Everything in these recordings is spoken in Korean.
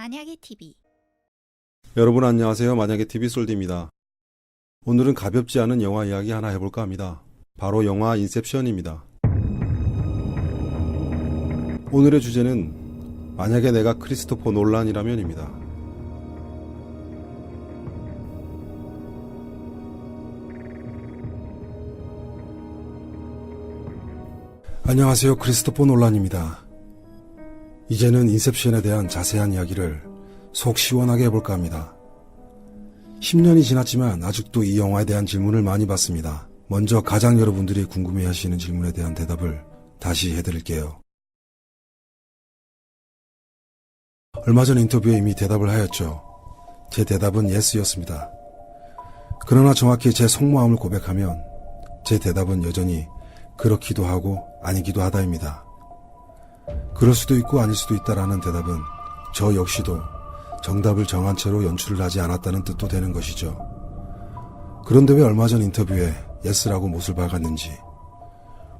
만약에 TV. 여러분 안녕하세요. 만약에 TV 솔디입니다. 오늘은 가볍지 않은 영화 이야기 하나 해볼까 합니다. 바로 영화 인셉션입니다. 오늘의 주제는 만약에 내가 크리스토퍼 놀란이라면입니다. 안녕하세요. 크리스토퍼 놀란입니다. 이제는 인셉션에 대한 자세한 이야기를 속 시원하게 해볼까 합니다. 10년이 지났지만 아직도 이 영화에 대한 질문을 많이 받습니다. 먼저 가장 여러분들이 궁금해하시는 질문에 대한 대답을 다시 해드릴게요. 얼마 전 인터뷰에 이미 대답을 하였죠. 제 대답은 예스였습니다. 그러나 정확히 제 속마음을 고백하면 제 대답은 여전히 그렇기도 하고 아니기도 하다입니다. 그럴 수도 있고 아닐 수도 있다라는 대답은 저 역시도 정답을 정한 채로 연출을 하지 않았다는 뜻도 되는 것이죠. 그런데 왜 얼마 전 인터뷰에 예스라고 못을 박았는지,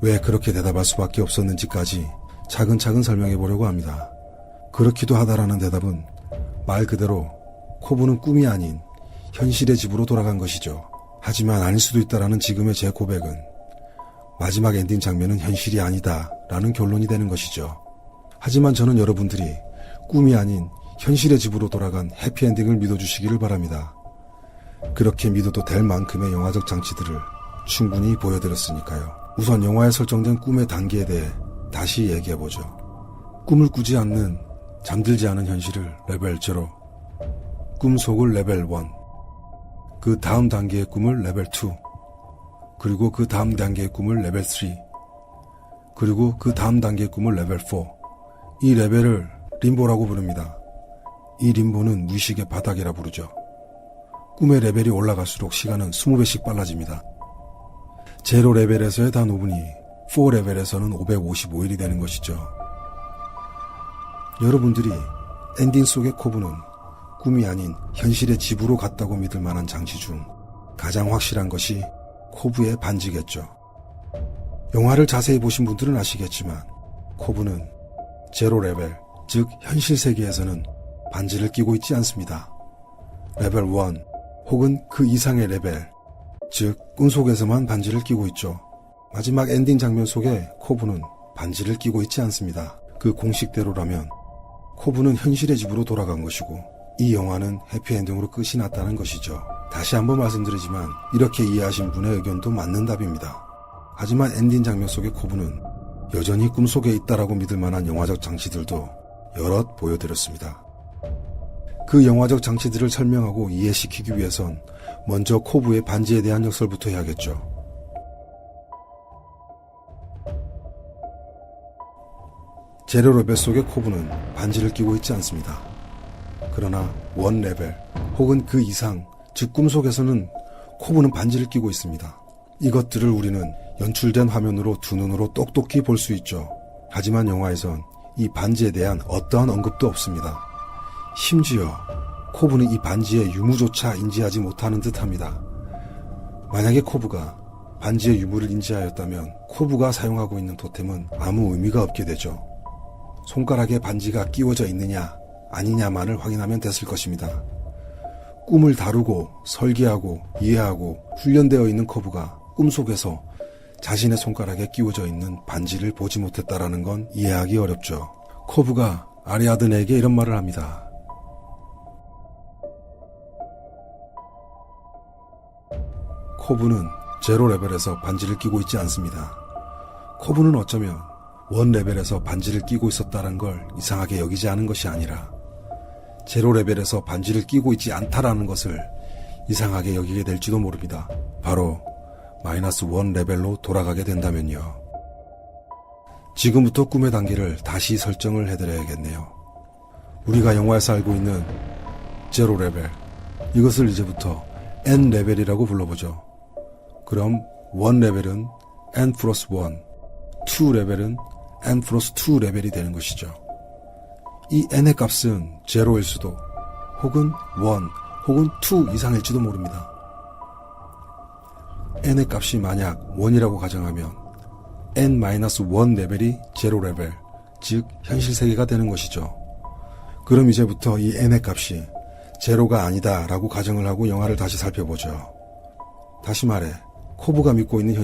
왜 그렇게 대답할 수밖에 없었는지까지 차근차근 설명해 보려고 합니다. 그렇기도 하다라는 대답은 말 그대로 코브는 꿈이 아닌 현실의 집으로 돌아간 것이죠. 하지만 아닐 수도 있다라는 지금의 제 고백은 마지막 엔딩 장면은 현실이 아니다 라는 결론이 되는 것이죠. 하지만 저는 여러분들이 꿈이 아닌 현실의 집으로 돌아간 해피엔딩을 믿어주시기를 바랍니다. 그렇게 믿어도 될 만큼의 영화적 장치들을 충분히 보여드렸으니까요. 우선 영화에 설정된 꿈의 단계에 대해 다시 얘기해보죠. 꿈을 꾸지 않는, 잠들지 않은 현실을 레벨 0, 꿈속을 레벨 1, 그 다음 단계의 꿈을 레벨 2, 그리고 그 다음 단계의 꿈을 레벨 3, 그리고 그 다음 단계의 꿈을 레벨 4. 이 레벨을 림보라고 부릅니다. 이 림보는 무의식의 바닥이라 부르죠. 꿈의 레벨이 올라갈수록 시간은 20배씩 빨라집니다. 0 레벨에서의 단 5분이 4 레벨에서는 555일이 되는 것이죠. 여러분들이 엔딩 속의 코브는 꿈이 아닌 현실의 집으로 갔다고 믿을 만한 장치 중 가장 확실한 것이 코브의 반지겠죠. 영화를 자세히 보신 분들은 아시겠지만 코브는 0 레벨, 즉 현실 세계에서는 반지를 끼고 있지 않습니다. 레벨 1 혹은 그 이상의 레벨, 즉 꿈속에서만 반지를 끼고 있죠. 마지막 엔딩 장면 속에 코브는 반지를 끼고 있지 않습니다. 그 공식대로라면 코브는 현실의 집으로 돌아간 것이고 이 영화는 해피엔딩으로 끝이 났다는 것이죠. 다시 한번 말씀드리지만 이렇게 이해하신 분의 의견도 맞는 답입니다. 하지만 엔딩 장면 속의 코브는 여전히 꿈속에 있다라고 믿을 만한 영화적 장치들도 여럿 보여드렸습니다. 그 영화적 장치들을 설명하고 이해시키기 위해선 먼저 코브의 반지에 대한 역설부터 해야겠죠. 제로 레벨 속의 코브는 반지를 끼고 있지 않습니다. 그러나 1 레벨 혹은 그 이상, 즉 꿈속에서는 코브는 반지를 끼고 있습니다. 이것들을 우리는 연출된 화면으로 두 눈으로 똑똑히 볼 수 있죠. 하지만 영화에선 이 반지에 대한 어떠한 언급도 없습니다. 심지어 코브는 이 반지의 유무조차 인지하지 못하는 듯합니다. 만약에 코브가 반지의 유무를 인지하였다면 코브가 사용하고 있는 토템은 아무 의미가 없게 되죠. 손가락에 반지가 끼워져 있느냐 아니냐만을 확인하면 됐을 것입니다. 꿈을 다루고 설계하고 이해하고 훈련되어 있는 코브가 꿈속에서 자신의 손가락에 끼워져 있는 반지를 보지 못했다라는 건 이해하기 어렵죠. 코브가 아리아드네에게 이런 말을 합니다. 코브는 0 레벨에서 반지를 끼고 있지 않습니다. 코브는 어쩌면 1 레벨에서 반지를 끼고 있었다는 걸 이상하게 여기지 않은 것이 아니라 0 레벨에서 반지를 끼고 있지 않다라는 것을 이상하게 여기게 될지도 모릅니다. 바로 -1 레벨로 돌아가게 된다면요. 지금부터 꿈의 단계를 다시 설정을 해드려야겠네요. 우리가 영화에서 알고 있는 0 레벨, 이것을 이제부터 N 레벨이라고 불러보죠. 그럼 1 레벨은 N 플러스 1, 2 레벨은 N 플러스 2 레벨이 되는 것이죠. 이 N의 값은 0일 수도, 혹은 1, 혹은 2 이상일지도 모릅니다. N의 값이 만약 1이라고 가정하면 N-1 레벨이 0 레벨, 즉 현실 세계가 되는 것이죠. 그럼 이제부터 이 n의 값이 제로가 아니다 라고 가정을 하고 영화를 다시 살펴보죠. 다시 말해 코브가 믿고 있는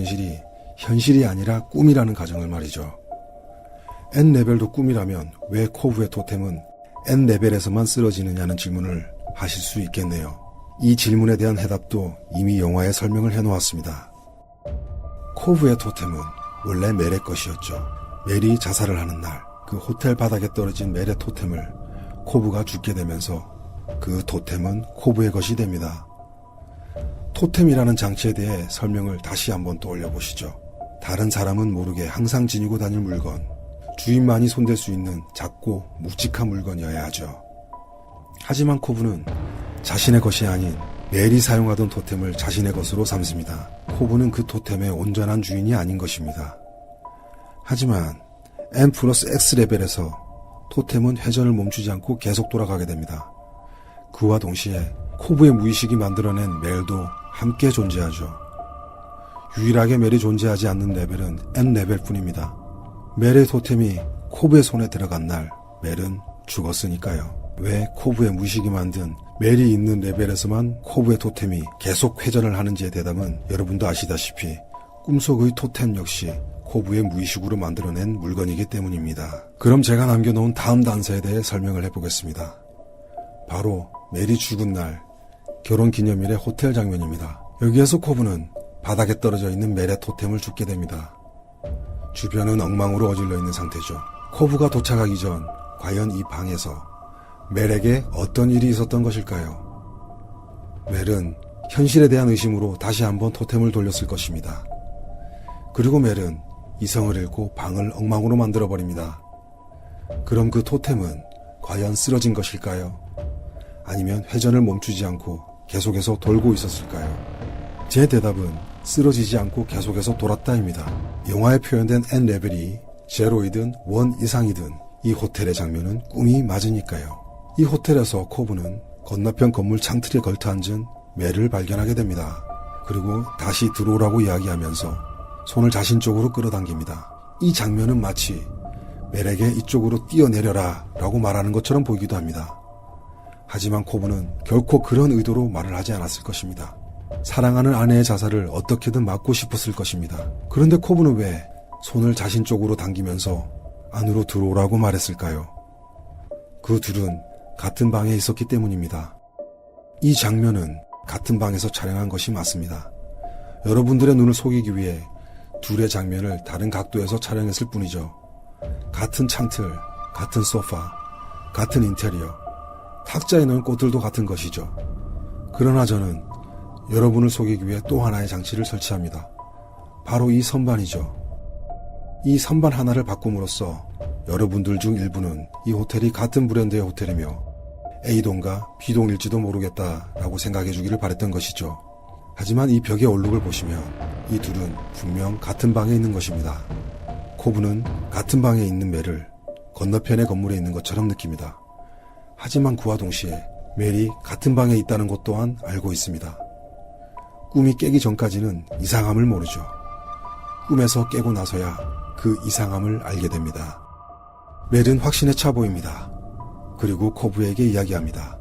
현실이 아니라 꿈이라는 가정을 말이죠. n레벨도 꿈이라면 왜 코브의 토템은 n레벨에서만 쓰러지느냐는 질문을 하실 수 있겠네요. 이 질문에 대한 해답도 이미 영화에 설명을 해놓았습니다. 코브의 토템은 원래 멜의 것이었죠. 멜이 자살을 하는 날, 그 호텔 바닥에 떨어진 멜의 토템을 코브가 죽게 되면서 그 토템은 코브의 것이 됩니다. 토템이라는 장치에 대해 설명을 다시 한번 떠올려 보시죠. 다른 사람은 모르게 항상 지니고 다닐 물건, 주인만이 손댈 수 있는 작고 묵직한 물건이어야 하죠. 하지만 코브는 자신의 것이 아닌 멜이 사용하던 토템을 자신의 것으로 삼습니다. 코브는 그 토템의 온전한 주인이 아닌 것입니다. 하지만 N+X 레벨에서 토템은 회전을 멈추지 않고 계속 돌아가게 됩니다. 그와 동시에 코브의 무의식이 만들어낸 멜도 함께 존재하죠. 유일하게 멜이 존재하지 않는 레벨은 N레벨 뿐입니다. 멜의 토템이 코브의 손에 들어간 날 멜은 죽었으니까요. 왜 코브의 무의식이 만든 멜이 있는 레벨에서만 코브의 토템이 계속 회전을 하는지의 대답은 여러분도 아시다시피 꿈속의 토템 역시 코브의 무의식으로 만들어낸 물건이기 때문입니다. 그럼 제가 남겨놓은 다음 단서에 대해 설명을 해보겠습니다. 바로 멜이 죽은 날 결혼기념일의 호텔 장면입니다. 여기에서 코브는 바닥에 떨어져 있는 멜의 토템을 줍게 됩니다. 주변은 엉망으로 어질러 있는 상태죠. 코브가 도착하기 전 과연 이 방에서 멜에게 어떤 일이 있었던 것일까요? 멜은 현실에 대한 의심으로 다시 한번 토템을 돌렸을 것입니다. 그리고 멜은 이성을 잃고 방을 엉망으로 만들어버립니다. 그럼 그 토템은 과연 쓰러진 것일까요? 아니면 회전을 멈추지 않고 계속해서 돌고 있었을까요? 제 대답은 쓰러지지 않고 계속해서 돌았다입니다. 영화에 표현된 N레벨이 제로이든 1 이상이든 이 호텔의 장면은 꿈이 맞으니까요. 이 호텔에서 코브는 건너편 건물 창틀에 걸터앉은 멜을 발견하게 됩니다. 그리고 다시 들어오라고 이야기하면서 손을 자신 쪽으로 끌어당깁니다. 이 장면은 마치 멜에게 이쪽으로 뛰어내려라 라고 말하는 것처럼 보이기도 합니다. 하지만 코브는 결코 그런 의도로 말을 하지 않았을 것입니다. 사랑하는 아내의 자살을 어떻게든 막고 싶었을 것입니다. 그런데 코브는 왜 손을 자신 쪽으로 당기면서 안으로 들어오라고 말했을까요? 그 둘은 같은 방에 있었기 때문입니다. 이 장면은 같은 방에서 촬영한 것이 맞습니다. 여러분들의 눈을 속이기 위해 둘의 장면을 다른 각도에서 촬영했을 뿐이죠. 같은 창틀, 같은 소파, 같은 인테리어, 탁자에 넣은 꽃들도 같은 것이죠. 그러나 저는 여러분을 속이기 위해 또 하나의 장치를 설치합니다. 바로 이 선반이죠. 이 선반 하나를 바꿈으로써 여러분들 중 일부는 이 호텔이 같은 브랜드의 호텔이며 A동과 B동일지도 모르겠다라고 생각해 주기를 바랬던 것이죠. 하지만 이 벽의 얼룩을 보시면 이 둘은 분명 같은 방에 있는 것입니다. 코브는 같은 방에 있는 멜을 건너편의 건물에 있는 것처럼 느낍니다. 하지만 그와 동시에 멜이 같은 방에 있다는 것 또한 알고 있습니다. 꿈이 깨기 전까지는 이상함을 모르죠. 꿈에서 깨고 나서야 그 이상함을 알게 됩니다. 멜은 확신에 차 보입니다. 그리고 코브에게 이야기합니다.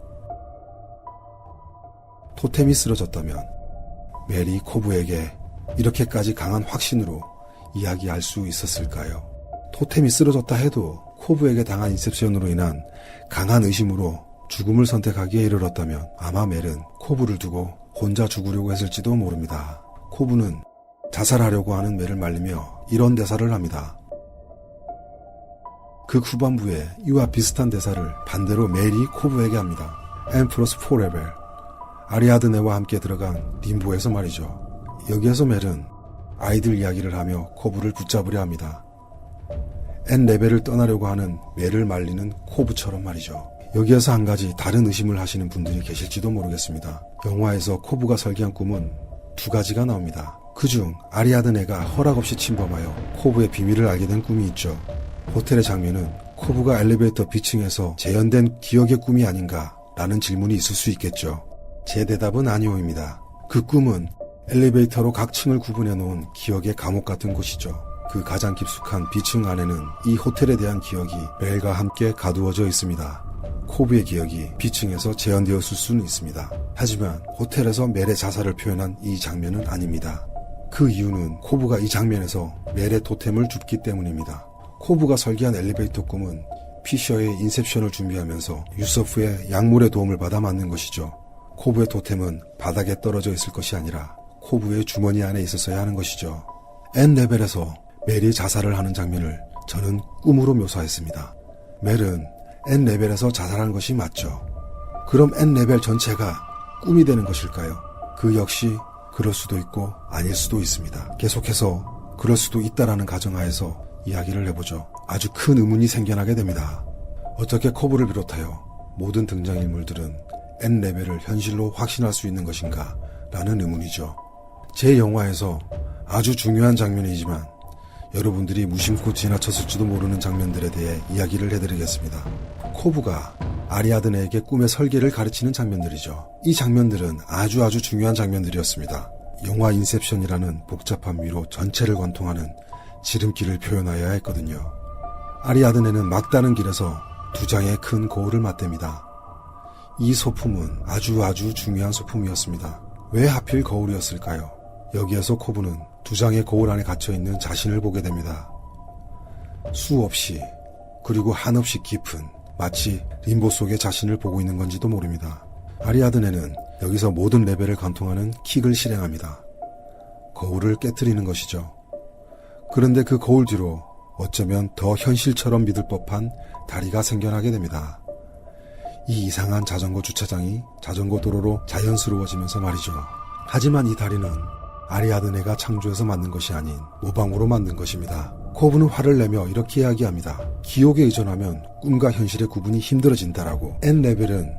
토템이 쓰러졌다면 멜이 코브에게 이렇게까지 강한 확신으로 이야기할 수 있었을까요? 토템이 쓰러졌다 해도 코브에게 당한 인셉션으로 인한 강한 의심으로 죽음을 선택하기에 이르렀다면 아마 멜은 코브를 두고 혼자 죽으려고 했을지도 모릅니다. 코브는 자살하려고 하는 멜을 말리며 이런 대사를 합니다. 그 후반부에 이와 비슷한 대사를 반대로 멜이 코브에게 합니다. N+4 레벨 아리아드네와 함께 들어간 림보에서 말이죠. 여기에서 멜은 아이들 이야기를 하며 코브를 붙잡으려 합니다. N레벨을 떠나려고 하는 멜을 말리는 코브처럼 말이죠. 여기에서 한 가지 다른 의심을 하시는 분들이 계실지도 모르겠습니다. 영화에서 코브가 설계한 꿈은 두 가지가 나옵니다. 그중 아리아드네가 허락 없이 침범하여 코브의 비밀을 알게 된 꿈이 있죠. 호텔의 장면은 코브가 엘리베이터 B층에서 재현된 기억의 꿈이 아닌가 라는 질문이 있을 수 있겠죠. 제 대답은 아니오입니다. 그 꿈은 엘리베이터로 각 층을 구분해 놓은 기억의 감옥 같은 곳이죠. 그 가장 깊숙한 B층 안에는 이 호텔에 대한 기억이 멜과 함께 가두어져 있습니다. 코브의 기억이 비층에서 재현되었을 수는 있습니다. 하지만 호텔에서 멜의 자살을 표현한 이 장면은 아닙니다. 그 이유는 코브가 이 장면에서 멜의 토템을 줍기 때문입니다. 코브가 설계한 엘리베이터 꿈은 피셔의 인셉션을 준비하면서 유서프의 약물의 도움을 받아 만든 것이죠. 코브의 토템은 바닥에 떨어져 있을 것이 아니라 코브의 주머니 안에 있었어야 하는 것이죠. N 레벨에서 멜이 자살을 하는 장면을 저는 꿈으로 묘사했습니다. 멜은 N 레벨에서 자살한 것이 맞죠. 그럼 N 레벨 전체가 꿈이 되는 것일까요? 그 역시 그럴 수도 있고 아닐 수도 있습니다. 계속해서 그럴 수도 있다라는 가정하에서 이야기를 해보죠. 아주 큰 의문이 생겨나게 됩니다. 어떻게 코브를 비롯하여 모든 등장인물들은 N 레벨을 현실로 확신할 수 있는 것인가 라는 의문이죠. 제 영화에서 아주 중요한 장면이지만 여러분들이 무심코 지나쳤을지도 모르는 장면들에 대해 이야기를 해드리겠습니다. 코브가 아리아드네에게 꿈의 설계를 가르치는 장면들이죠. 이 장면들은 아주 중요한 장면들이었습니다. 영화 인셉션이라는 복잡한 미로 전체를 관통하는 지름길을 표현하여야 했거든요. 아리아드네는 막다른 길에서 두 장의 큰 거울을 맞댑니다. 이 소품은 아주 중요한 소품이었습니다. 왜 하필 거울이었을까요? 여기에서 코브는 두 장의 거울 안에 갇혀있는 자신을 보게 됩니다. 수없이 그리고 한없이 깊은 마치 림보 속의 자신을 보고 있는 건지도 모릅니다. 아리아드네는 여기서 모든 레벨을 관통하는 킥을 실행합니다. 거울을 깨트리는 것이죠. 그런데 그 거울 뒤로 어쩌면 더 현실처럼 믿을 법한 다리가 생겨나게 됩니다. 이 이상한 자전거 주차장이 자전거 도로로 자연스러워지면서 말이죠. 하지만 이 다리는 아리아드네가 창조해서 만든 것이 아닌 모방으로 만든 것입니다. 코브는 화를 내며 이렇게 이야기합니다. 기억에 의존하면 꿈과 현실의 구분이 힘들어진다라고. N레벨은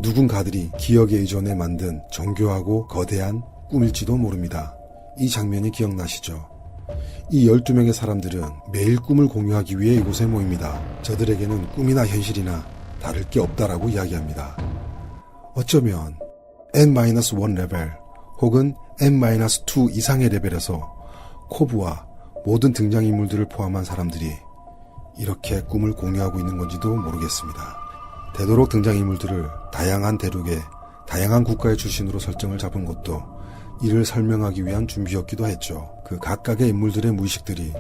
누군가들이 기억에 의존해 만든 정교하고 거대한 꿈일지도 모릅니다. 이 장면이 기억나시죠? 이 12명의 사람들은 매일 꿈을 공유하기 위해 이곳에 모입니다. 저들에게는 꿈이나 현실이나 다를 게 없다라고 이야기합니다. 어쩌면 N-1 레벨 혹은 N-2 이상의 레벨에서 코브와 모든 등장인물들을 포함한 사람들이 이렇게 꿈을 공유하고 있는 건지도 모르겠습니다. 되도록 등장인물들을 다양한 대륙의 다양한 국가의 출신으로 설정을 잡은 것도 이를 설명하기 위한 준비였기도 했죠. 그 각각의 인물들의 무의식들이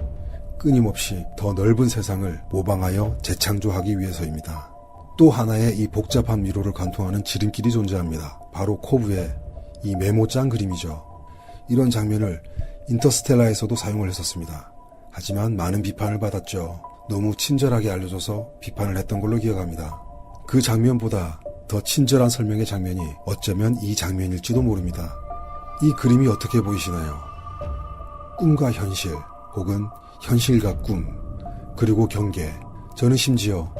끊임없이 더 넓은 세상을 모방하여 재창조하기 위해서입니다. 또 하나의 이 복잡한 미로를 관통하는 지름길이 존재합니다. 바로 코브의 이 메모장 그림이죠. 이런 장면을 인터스텔라에서도 사용을 했었습니다. 하지만 많은 비판을 받았죠. 너무 친절하게 알려줘서 비판을 했던 걸로 기억합니다. 그 장면보다 더 친절한 설명의 장면이 어쩌면 이 장면일지도 모릅니다. 이 그림이 어떻게 보이시나요? 꿈과 현실 혹은 현실과 꿈 그리고 경계. 저는 심지어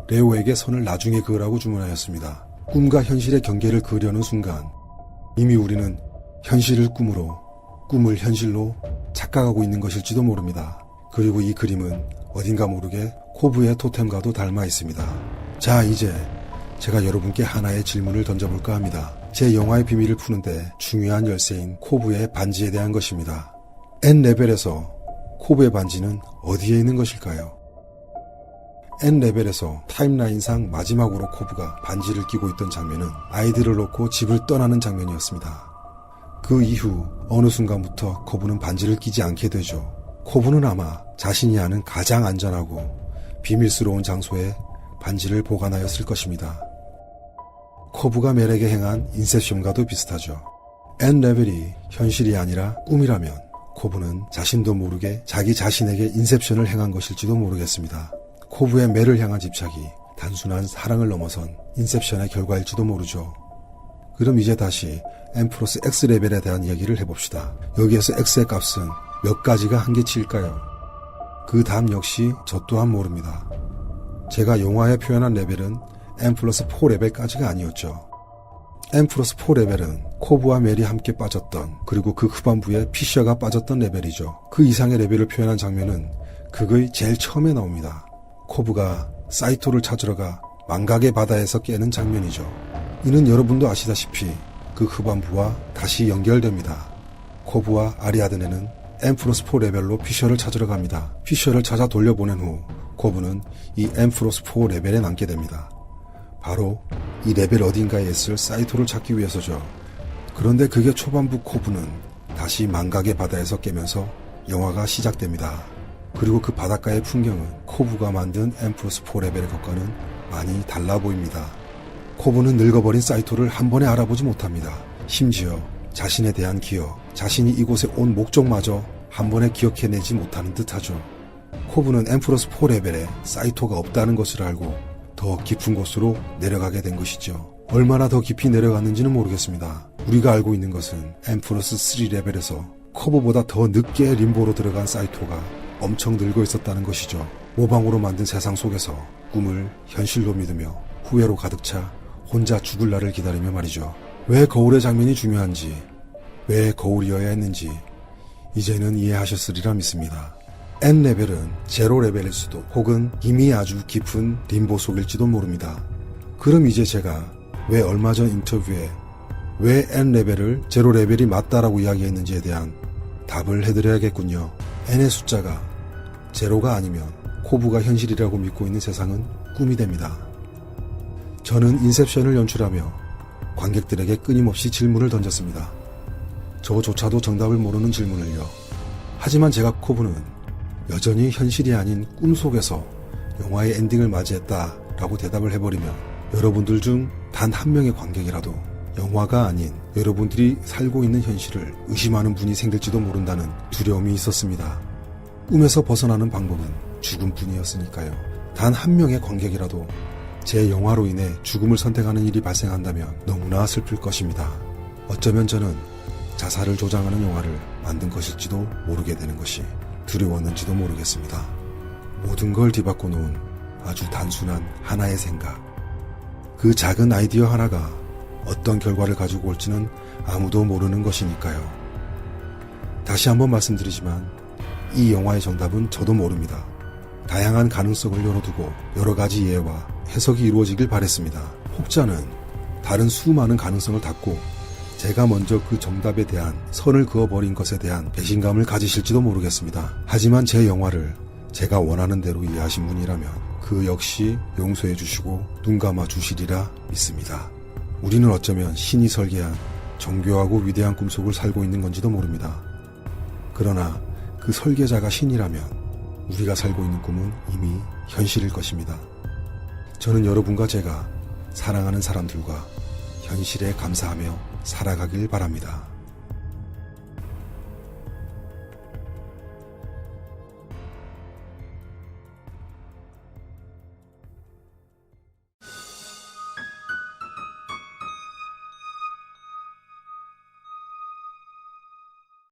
레오에게 선을 나중에 그으라고 주문하였습니다. 꿈과 현실의 경계를 그으려는 순간 이미 우리는 현실을 꿈으로 꿈을 현실로 착각하고 있는 것일지도 모릅니다. 그리고 이 그림은 어딘가 모르게 코브의 토템과도 닮아 있습니다. 자, 이제 제가 여러분께 하나의 질문을 던져볼까 합니다. 제 영화의 비밀을 푸는데 중요한 열쇠인 코브의 반지에 대한 것입니다. N레벨에서 코브의 반지는 어디에 있는 것일까요? N레벨에서 타임라인상 마지막으로 코브가 반지를 끼고 있던 장면은 아이들을 놓고 집을 떠나는 장면이었습니다. 그 이후 어느 순간부터 코브는 반지를 끼지 않게 되죠. 코브는 아마 자신이 아는 가장 안전하고 비밀스러운 장소에 반지를 보관하였을 것입니다. 코브가 멜에게 행한 인셉션과도 비슷하죠. N레벨이 현실이 아니라 꿈이라면 코브는 자신도 모르게 자기 자신에게 인셉션을 행한 것일지도 모르겠습니다. 코브의 멜을 향한 집착이 단순한 사랑을 넘어선 인셉션의 결과일지도 모르죠. 그럼 이제 다시 N+X 레벨에 대한 이야기를 해봅시다. 여기에서 X의 값은 몇 가지가 한계치일까요? 그 답 역시 저 또한 모릅니다. 제가 영화에 표현한 레벨은 N+4 레벨까지가 아니었죠. N+4 레벨은 코브와 멜이 함께 빠졌던 그리고 그 후반부에 피셔가 빠졌던 레벨이죠. 그 이상의 레벨을 표현한 장면은 극의 제일 처음에 나옵니다. 코브가 사이토를 찾으러 가 망각의 바다에서 깨는 장면이죠. 이는 여러분도 아시다시피 그 후반부와 다시 연결됩니다. 코브와 아리아드네는 N+4 레벨로 피셔를 찾으러 갑니다. 피셔를 찾아 돌려보낸 후 코브는 이 N+4 레벨에 남게 됩니다. 바로 이 레벨 어딘가에 있을 사이토를 찾기 위해서죠. 그런데 그게 초반부 코브는 다시 망각의 바다에서 깨면서 영화가 시작됩니다. 그리고 그 바닷가의 풍경은 코브가 만든 엠프로스 4 레벨의 것과는 많이 달라 보입니다. 코브는 늙어버린 사이토를 한 번에 알아보지 못합니다. 심지어 자신에 대한 기억, 자신이 이곳에 온 목적마저 한 번에 기억해내지 못하는 듯하죠. 코브는 엠프로스 4 레벨에 사이토가 없다는 것을 알고 더 깊은 곳으로 내려가게 된 것이죠. 얼마나 더 깊이 내려갔는지는 모르겠습니다. 우리가 알고 있는 것은 엠프로스 3 레벨에서 코브보다 더 늦게 림보로 들어간 사이토가 엄청 늙어 있었다는 것이죠. 모방으로 만든 세상 속에서 꿈을 현실로 믿으며 후회로 가득 차 혼자 죽을 날을 기다리며 말이죠. 왜 거울의 장면이 중요한지, 왜 거울이어야 했는지 이제는 이해하셨으리라 믿습니다. N레벨은 제로 레벨일 수도 혹은 이미 아주 깊은 림보 속일지도 모릅니다. 그럼 이제 제가 왜 얼마 전 인터뷰에 왜 N레벨을 제로 레벨이 맞다라고 이야기했는지에 대한 답을 해드려야겠군요. N의 숫자가 제로가 아니면 코브가 현실이라고 믿고 있는 세상은 꿈이 됩니다. 저는 인셉션을 연출하며 관객들에게 끊임없이 질문을 던졌습니다. 저조차도 정답을 모르는 질문을요. 하지만 제가 코브는 여전히 현실이 아닌 꿈속에서 영화의 엔딩을 맞이했다라고 대답을 해버리면 여러분들 중 단 한 명의 관객이라도 영화가 아닌 여러분들이 살고 있는 현실을 의심하는 분이 생길지도 모른다는 두려움이 있었습니다. 꿈에서 벗어나는 방법은 죽음뿐이었으니까요. 단 한 명의 관객이라도 제 영화로 인해 죽음을 선택하는 일이 발생한다면 너무나 슬플 것입니다. 어쩌면 저는 자살을 조장하는 영화를 만든 것일지도 모르게 되는 것이 두려웠는지도 모르겠습니다. 모든 걸 뒤바꿔 놓은 아주 단순한 하나의 생각. 그 작은 아이디어 하나가 어떤 결과를 가지고 올지는 아무도 모르는 것이니까요. 다시 한번 말씀드리지만 이 영화의 정답은 저도 모릅니다. 다양한 가능성을 열어두고 여러 가지 이해와 해석이 이루어지길 바랬습니다. 혹자는 다른 수많은 가능성을 닫고 제가 먼저 그 정답에 대한 선을 그어버린 것에 대한 배신감을 가지실지도 모르겠습니다. 하지만 제 영화를 제가 원하는 대로 이해하신 분이라면 그 역시 용서해 주시고 눈 감아 주시리라 믿습니다. 우리는 어쩌면 신이 설계한 정교하고 위대한 꿈속을 살고 있는 건지도 모릅니다. 그러나 그 설계자가 신이라면 우리가 살고 있는 꿈은 이미 현실일 것입니다. 저는 여러분과 제가 사랑하는 사람들과 현실에 감사하며 살아가길 바랍니다.